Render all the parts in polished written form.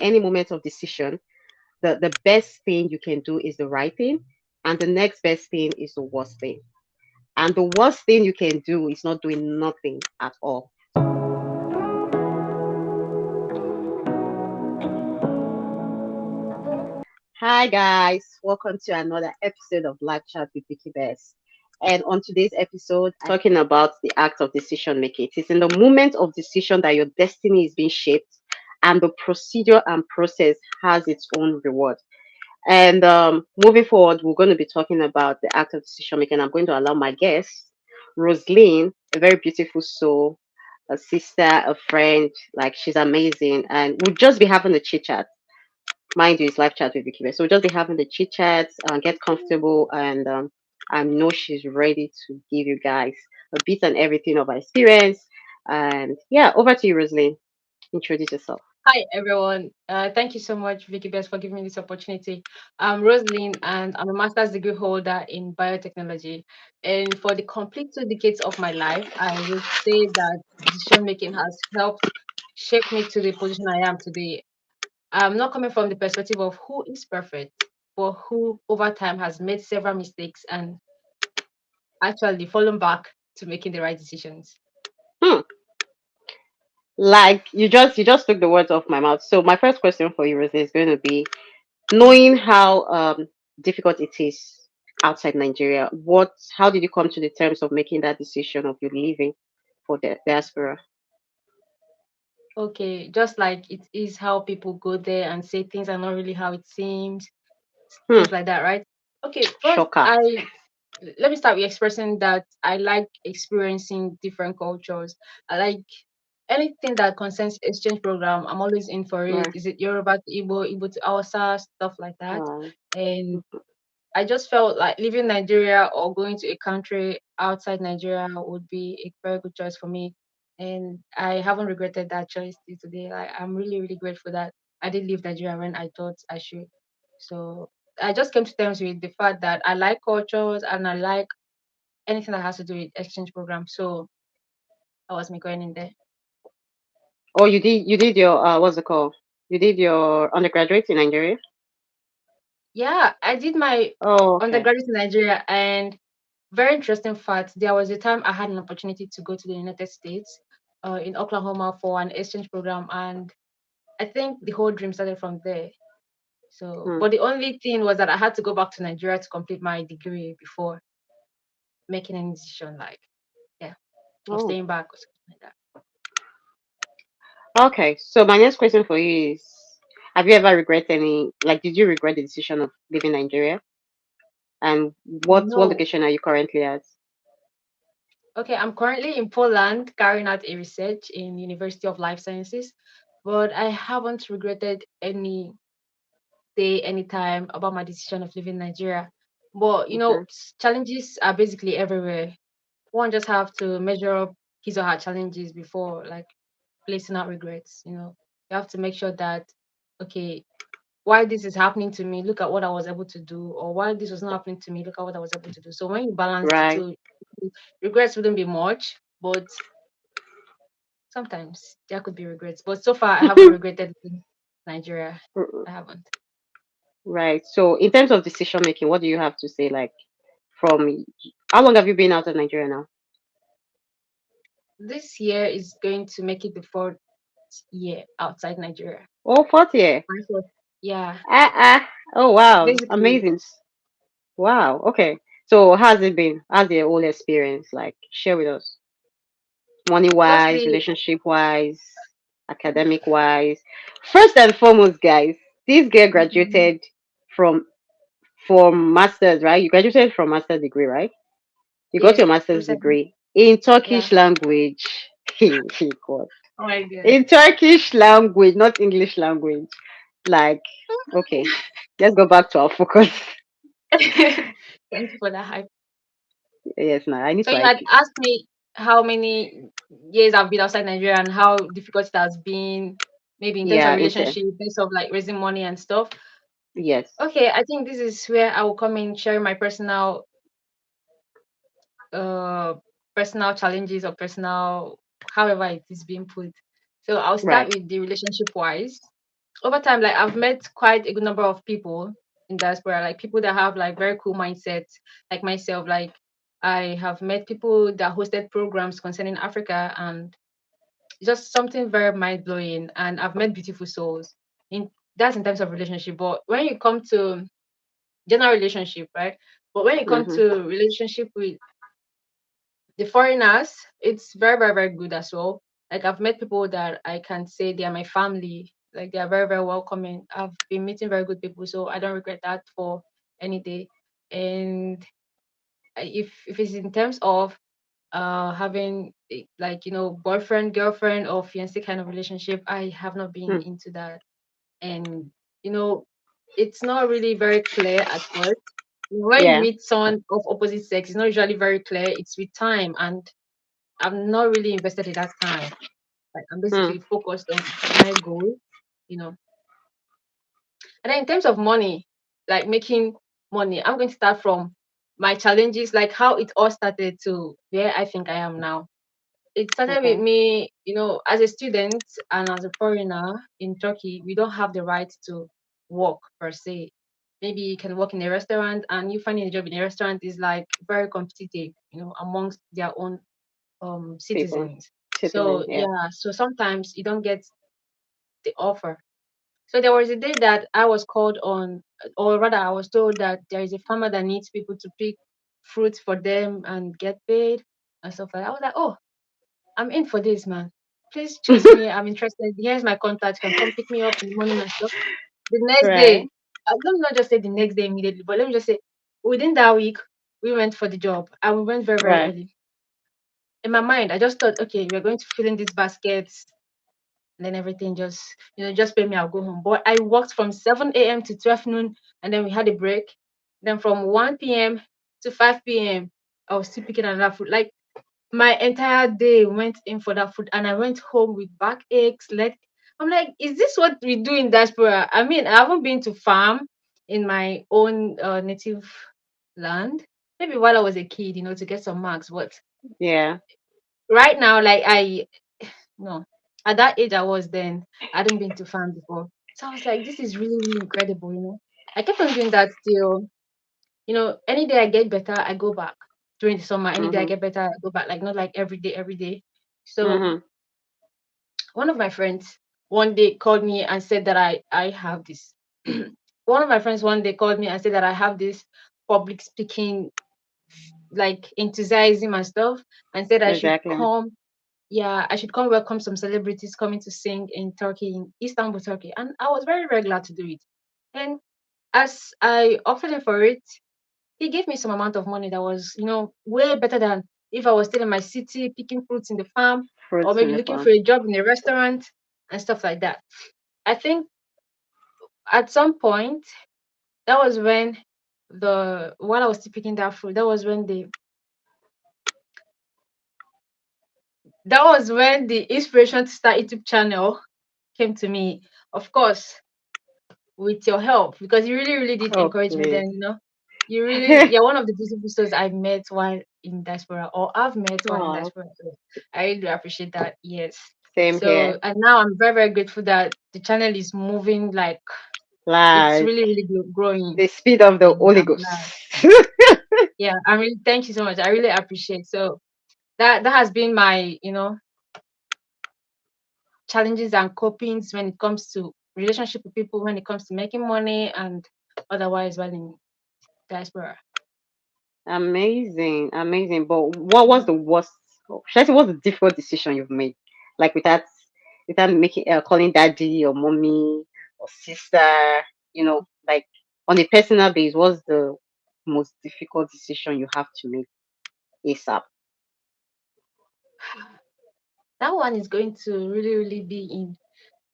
any moment of decision, the best thing you can do is the right thing, and the next best thing is the worst thing. And the worst thing you can do is not doing nothing at all. Hi guys, welcome to another episode of Live Chat with VickyBest. And on today's episode, talking about the act of decision making. It is in the moment of decision that your destiny is being shaped, and the procedure and process has its own reward. And moving forward, we're going to be talking about the act of decision making. I'm going to allow my guest, Rosaline, a very beautiful soul, a sister, a friend. Like she's amazing, and we'll just be having a chit chat. Mind you, it's live chat with Vicky. So we'll just be having the chit chats, get comfortable, and I know she's ready to give you guys a bit and everything of her experience. And yeah, over to you, Rosaline. Introduce yourself. Hi everyone. Thank you so much, VickyBest, for giving me this opportunity. I'm Rosalind, and I'm a master's degree holder in biotechnology. And for the complete 2 decades of my life, I would say that decision making has helped shape me to the position I am today. I'm not coming from the perspective of who is perfect, but who over time has made several mistakes and actually fallen back to making the right decisions. Hmm. Like you just took the words off my mouth. So my first question for you, Rosie, is going to be knowing how difficult it is outside Nigeria. What How did you come to the terms of making that decision of you leaving for the diaspora? Okay, just like it is how people go there and say things are not really how it seems, Hmm. things like that, right? Okay, first Shocker. I let me start with expressing that I like experiencing different cultures. I like anything that concerns exchange program. I'm always in for it. Right. Is it Yoruba to Igbo, Igbo to Hausa, stuff like that. Wow. And I just felt like leaving Nigeria or going to a country outside Nigeria would be a very good choice for me. And I haven't regretted that choice till today. Like I'm really, really grateful that I did leave Nigeria when I thought I should. So I just came to terms with the fact that I like cultures and I like anything that has to do with exchange program. So that was me going in there. Oh, you did your what's it called? You did your undergraduate in Nigeria? Yeah, I did my Oh, okay. undergraduate in Nigeria, and very interesting fact, there was a time I had an opportunity to go to the United States, in Oklahoma for an exchange program, and I think the whole dream started from there. So, Hmm. but the only thing was that I had to go back to Nigeria to complete my degree before making any decision, like, yeah, of Oh, staying back or something like that. okay. So my next question for you is: have you ever regret any? Like, did you regret the decision of leaving Nigeria? And what No. location are you currently at? Okay, I'm currently in Poland carrying out a research in University of Life Sciences, but I haven't regretted any day, anytime about my decision of leaving Nigeria. But Okay. challenges are basically everywhere. One just have to measure up his or her challenges before like placing out regrets. You have to make sure that okay, why this is happening to me, look at what I was able to do, or why this was not happening to me, look at what I was able to do. So when you balance the Right. two, regrets wouldn't be much, but sometimes there could be regrets. But so far I haven't regretted leaving Nigeria. I haven't. Right. So in terms of decision making, what do you have to say? Like, from how long have you been out of Nigeria now? This year is going to make it the fourth year outside Nigeria. Oh, fourth year. My fourth. Yeah. Ah, ah. Oh, wow. Basically, Amazing. Wow. Okay. So how's it been? How's the whole experience? Like, share with us. Money wise, firstly, relationship wise, academic wise. First and foremost, guys, this girl mhm, graduated from from masters, right? You graduated from master's degree, right? You got yes, your master's recently, degree in yeah. Turkish language. God. Oh my god. In Turkish language, not English language. Like, okay, let's go back to our focus. Thank you for that hype. Yes, now I need So to you hype had you. asked me how many years I've been outside Nigeria and how difficult it has been, maybe in terms of Yeah, relationship, in terms of like raising money and stuff. yes, Okay, I think this is where I will come in sharing my uh personal challenges or personal however it is being put. So I'll start right. with the relationship wise. over time, like I've met quite a good number of people in diaspora, like people that have like very cool mindsets, like myself. Like I have met people that hosted programs concerning Africa, and just something very mind blowing. And I've met beautiful souls. In That's in terms of relationship. But when you come to general relationship, right? But when you come Mm-hmm. to relationship with the foreigners, it's very, very, very good as well. Like I've met people that I can say they are my family. Like they are very, very welcoming. I've been meeting very good people, so I don't regret that for any day. And if it's in terms of having like boyfriend, girlfriend, or fiance kind of relationship, I have not been Mm. into that. And you know, it's not really very clear at first. When you Yeah. meet someone of opposite sex, it's not usually very clear. It's with time, and I'm not really invested in that time. Like I'm Mm. basically focused on my goal, you know. And then in terms of money, like making money, I'm going to start from my challenges, like how it all started to where I think I am now. It started with Okay. me, as a student and as a foreigner in Turkey, we don't have the right to work per se. Maybe you can work in a restaurant, and you finding a job in a restaurant is like very competitive, amongst their own People. citizens. Citizen. So Yeah. yeah, so sometimes you don't get the offer. So there was a day that I was called on, or rather, I was told that there is a farmer that needs people to pick fruits for them and get paid and stuff like that. I was like, oh, I'm in for this, man. Please choose me. I'm interested. Here's my contact. You can come pick me up in the morning and stuff. The next Right. day, let me not just say the next day immediately, but let me just say within that week, we went for the job and we went very, very Right. early. In my mind, I just thought, okay, we're going to fill in these baskets, and then everything just pay me, I'll go home. But I worked from 7 a.m. to 12 noon, and then we had a break. Then from 1 p.m. to 5 p.m., I was still picking another food. Like my entire day went in for that food, and I went home with backaches. Like I'm like, is this what we do in diaspora? I mean, I haven't been to farm in my own native land. Maybe while I was a kid, to get some marks. But Yeah. right now, like no, at that age I was then, I hadn't been to farm before. So I was like, this is really, really incredible. I kept on doing that till, any day I get better, I go back. During the summer, any day I Mm-hmm. get better, I go back. Like not like every day, every day. So Mm-hmm. one of my friends one day called me and said that I have this. One of my friends one day called me and said that I have this public speaking like enthusiasm and stuff, and said I should Exactly. come. Yeah, I should come welcome some celebrities coming to sing in Turkey, in Istanbul, Turkey. And I was very, very glad to do it. And as I offered him for it, he gave me some amount of money that was, way better than if I was still in my city picking fruits in the farm, or Fruits in maybe the looking for farm. a job in a restaurant and stuff like that. I think at some point, that was when while I was still picking that fruit, that was when the inspiration to start YouTube channel came to me. Of course, with your help, because you really, really did Oh, encourage me please. then. You're one of the beautiful souls I met while in diaspora, or I've met while in Oh, diaspora. So I really do appreciate that. Yes. same So here. and now I'm very, very grateful that the channel is moving, like it's Like really, really growing, the speed of the and Holy I'm Ghost. glad. Yeah, I really thank you so much. I really appreciate. So that has been my, challenges and copings when it comes to relationship with people, when it comes to making money and otherwise while in diaspora. Amazing, amazing. But what was Yeah. the worst? Should I say what's the difficult decision you've made? Like without making calling daddy or mommy or sister. Like on a personal base, what's the most difficult decision you have to make ASAP? That one is going to really, really be in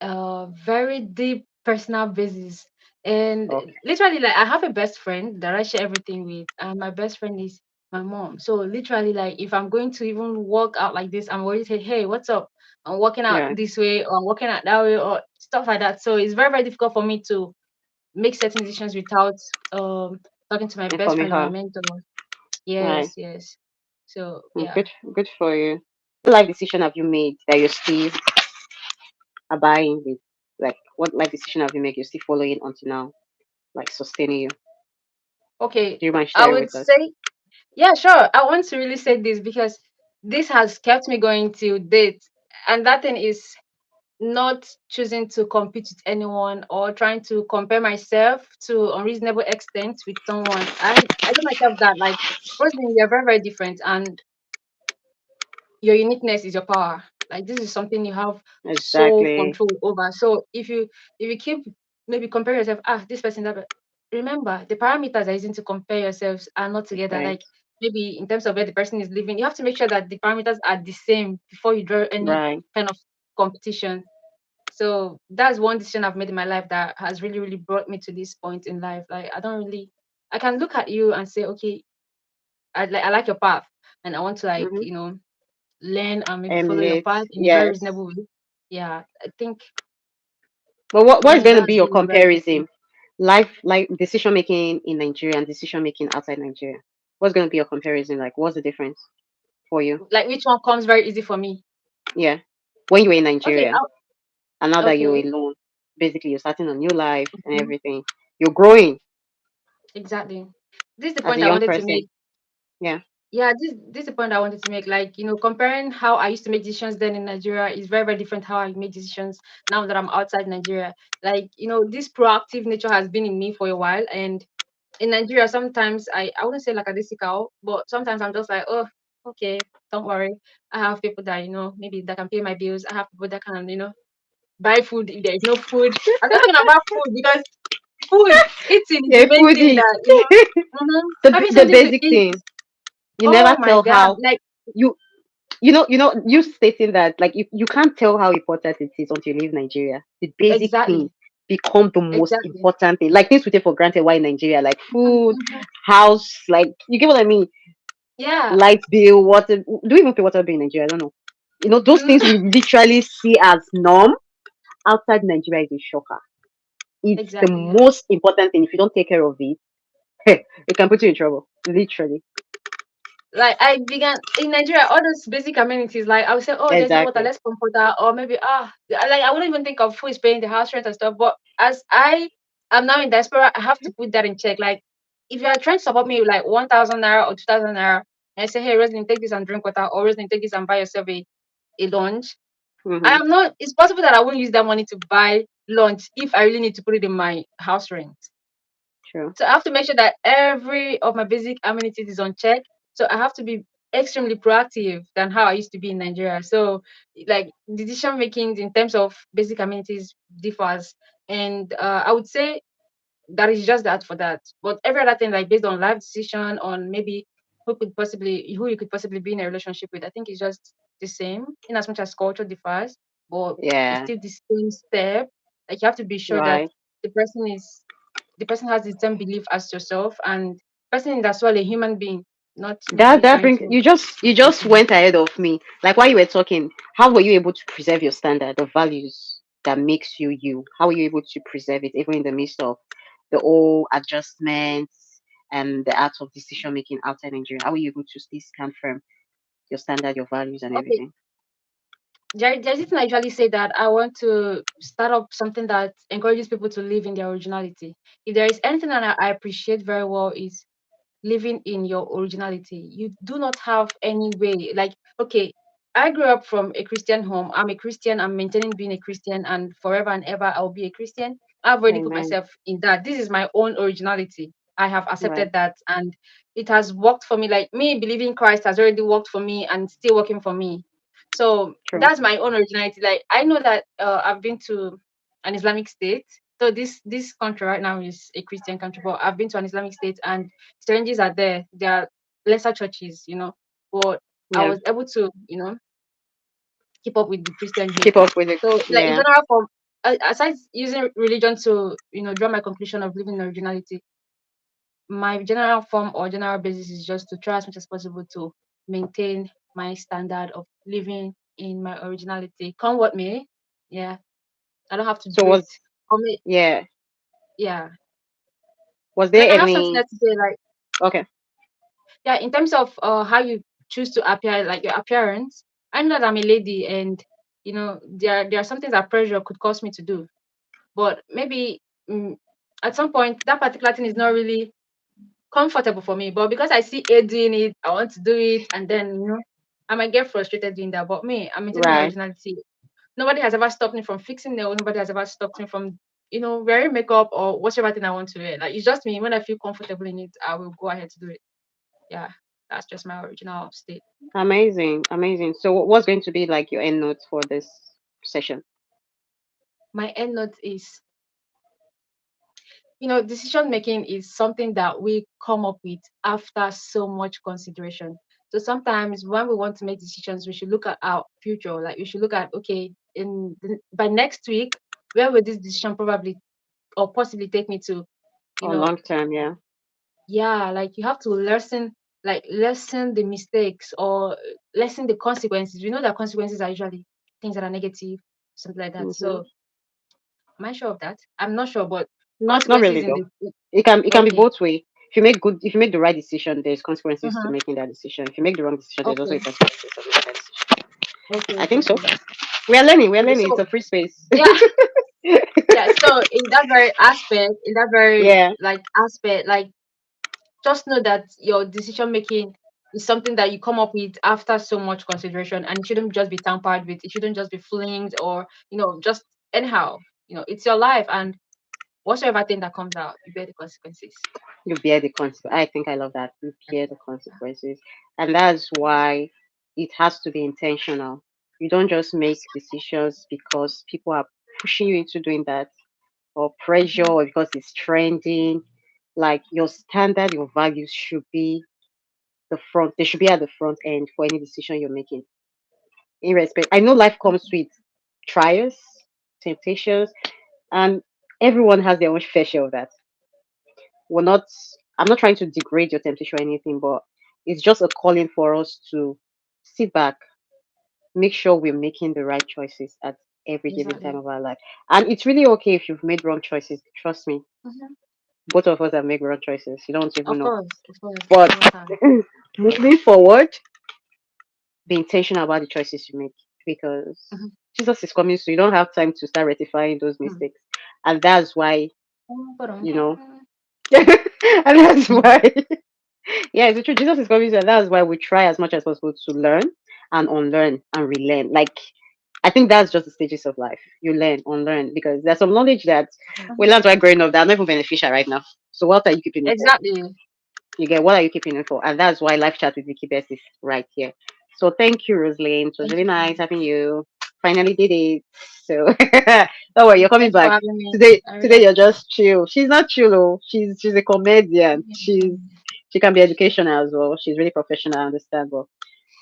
a very deep personal basis. And Okay. literally, like I have a best friend that I share everything with, and my best friend is my mom. So literally, like if I'm going to even walk out like this, I'm going to say, "Hey, what's up? I'm walking out Yeah. this way, or I'm walking out that way, or stuff like that." So it's very, very difficult for me to make certain decisions without um talking to my best Informing friend or my her. mentor. Right. Yes, yes. So yeah. Good for you. What life decision have you made that you're still abiding with? Like, what life decision have you made? You're still following until now, like sustaining you. Okay, Do you mind I sharing would with us? say, yeah, sure. I want to really say this because this has kept me going till date. And that thing is not choosing to compete with anyone or trying to compare myself to unreasonable extent with someone. I do myself that like personally we are very, very different and your uniqueness is your power. Like this is something you have sole Exactly. control over. So if you keep maybe compare yourself, this person that remember the parameters are using to compare yourselves are not together. Right. Like maybe in terms of where the person is living, you have to make sure that the parameters are the same before you draw any Right. kind of competition. So that's one decision I've made in my life that has really, really brought me to this point in life. Like I don't really I can look at you and say, okay, I like your path and I want to like, Mm-hmm. learn and maybe follow your Emulate. path in a very Yes. reasonable way. Yeah, I think But for what is me going to be that's your really very important. comparison? Life, like decision making in Nigeria and decision making outside Nigeria. What's going to be your comparison? Like, what's the difference for you? Like which one comes very easy for me? Yeah. When you were in Okay, Nigeria and now that you're okay. alone, basically you're starting a new life and Mhm, everything. You're growing exactly. This is the as a point I young wanted to person. make. Yeah. Yeah, this is the point I wanted to make. Like, comparing how I used to make decisions then in Nigeria is very, very different how I make decisions now that I'm outside Nigeria. Like, this proactive nature has been in me for a while. And in Nigeria, sometimes I wouldn't say like a disicale, but sometimes I'm just like, oh, okay, don't worry. I have people that, maybe that can pay my bills. I have people that can, buy food if there is no food. I'm talking about food because food, eating is Yeah, the main thing foodie. that, having The something to basic eat. thing. You never Oh my tell God. how Like, you you stating that, like, you can't tell how important it is until you leave Nigeria. The basic thing exactly, become the most exactly. important thing. Like things we take for granted while in Nigeria, like Mhm, food, mhm. house, like, you get what I mean? Yeah. Light bill, water. Do we even pay water bill in Nigeria? I don't know. Those Mm, things we literally see as norm outside Nigeria is a shocker. It's the exactly. most important thing. If you don't take care of it, it can put you in trouble. Literally. Like I began in Nigeria, all those basic amenities, like I would say, oh, there's no water, Exactly. let's pump water, or maybe like I wouldn't even think of who is paying the house rent and stuff. But as I am now in diaspora, I have to put that in check. Like if you are trying to support me with like 1,000 naira or 2,000 naira, and I say, hey, Rosalind, take this and drink water, or Rosalind, take this and buy yourself a lunch. I Mm-hmm. am not. It's possible that I won't use that money to buy lunch if I really need to put it in my house rent. True. So I have to make sure that every of my basic amenities is on check. So I have to be extremely proactive than how I used to be in Nigeria. So like decision making in terms of basic amenities differs. And I would say that is just that for that. But every other thing like based on life decision, on maybe who you could possibly be in a relationship with, I think it's just the same in as much as culture differs, but it's Yeah. still the same step. Like you have to be sure that Right. the person is the person has the same belief as yourself and the person is as well a human being, not That maybe that trying brings to you just compete. went ahead of me. Like, while you were talking, how were you able to preserve your standard, the values that makes you you? How were you able to preserve it even in the midst of the whole adjustments and the art of decision making outside Nigeria? How were you able to still stand firm, your standard, your values, and Okay, everything? there's this thing I usually say that I want to start up something that encourages people to live in their originality. If there is anything that I appreciate very well is living in your originality. You do not have any way. Like, okay, I grew up from a Christian home. I'm a Christian. I'm maintaining being a Christian, and forever and ever I'll be a Christian. I've already put Amen. myself in that. This is my own originality. I have Right. accepted that, and it has worked for me. Like me believing Christ has already worked for me and still working for me. So True. that's my own originality. Like I know that I've been to an Islamic state. So this country right now is a Christian country, but I've been to an Islamic state and challenges are there. There are lesser churches, but I Yeah. was able to, keep up with the Christian here. Keep up with it. So, like in Yeah. general, from aside using religion to, draw my conclusion of living in originality, my general form or general basis is just to try as much as possible to maintain my standard of living in my originality. Come what may, yeah, I don't have to So do it. was Or may, yeah. yeah. Was And then there I have something any? else to say, like Okay. yeah, in terms of how you choose to appear, like your appearance, I know that I'm a lady, and there are some things that pressure could cause me to do. but maybe mm, at some point that particular thing is not really comfortable for me. But because I see A doing it, I want to do it, and then I might get frustrated doing that. But me, I'm maintaining my Right. originality. Nobody has ever stopped me from fixing nails. Nobody has ever stopped me from wearing makeup or whatever thing I want to wear. Like it's just me. When I feel comfortable in it, I will go ahead to do it. Yeah, that's just my original state. Amazing, amazing. So, what's going to be like your end notes for this session? My end note is, decision making is something that we come up with after so much consideration. So sometimes when we want to make decisions, we should look at our future. Like we should look at, okay, by next week, where will this decision probably or possibly take me to? You On know, long term, yeah. yeah, like you have to lessen the mistakes or lessen the consequences. We know that consequences are usually things that are negative, something like that. Mm-hmm. So am I sure of that? I'm not sure, but Not consequences really in though. the It can be okay. both way. If you make the right decision, there's consequences to Uh-huh. making that decision. If you make the wrong decision, there's also a Okay. consequences of making that decision. Okay, I okay, think so. okay. We are learning. We are Okay, learning. It's so a free space. yeah, yeah. So in that very Yeah. like aspect, like just know that your decision making is something that you come up with after so much consideration, and it shouldn't just be tampered with. It shouldn't just be flinged or just anyhow. It's your life, and whatsoever thing that comes out, you bear the consequences. You bear the consequences. I think I love that. You bear the consequences. And that's why it has to be intentional. You don't just make decisions because people are pushing you into doing that, or pressure, Mhm. or because it's trending. Like your standard, your values should be they should be at the front end for any decision you're making. Irrespective. I know life comes with trials, temptations, and everyone has their own fair share of that. We're not I'm not trying to degrade your temptation or anything, but it's just a calling for us to sit back, make sure we're making the right choices at every given time Exactly. of our life. And it's really okay if you've made wrong choices. Trust me. Mhm. Both of us have made wrong choices. You don't even know. Of course, all But of us have. moving forward, be intentional about the choices you make, because Mhm. Jesus is coming, so you don't have time to start rectifying those Mm. mistakes. And that's why, Ba-dum. you know, and that's why, yeah, it's true. Jesus is coming, so that's why we try as much as possible to learn and unlearn and relearn. Like, I think that's just the stages of life. You learn, unlearn, because there's some knowledge that we Mhm. learned while growing up that are not even beneficial right now. So what are you keeping it for? Exactly. You get what are you keeping it for? And that's why live chat with Vicky Best is right here. So thank you, Rosalind. It was Thank really you so nice much. having you. Finally did it. So don't worry, you're coming Thank you for back. having me. Today I really today you're appreciate just chill. She's not chill, oh. She's a comedian. it. She can be educational as well. She's really professional, I understand. But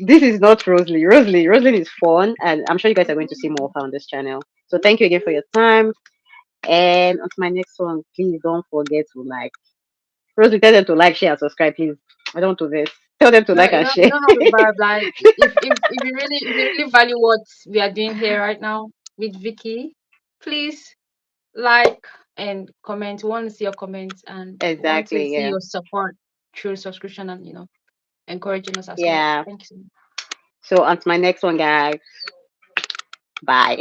this is not Rosalie. Rosalie is fun, and I'm sure you guys are going to see more of her on this channel. So thank you again for your time. And on to my next one, please don't forget to like. Rosie, tell them to like, share, and subscribe, please. I don't do this. Tell them to You know, like you and know, you share. know how the vibe. Like, if you really value what we are doing here right now with Vicky, please like and comment. We want to see your comments and we want to Exactly. see Yeah. your support through subscription and encouraging us as well. Yeah. Thank you so much. So on to my next one, guys. Bye.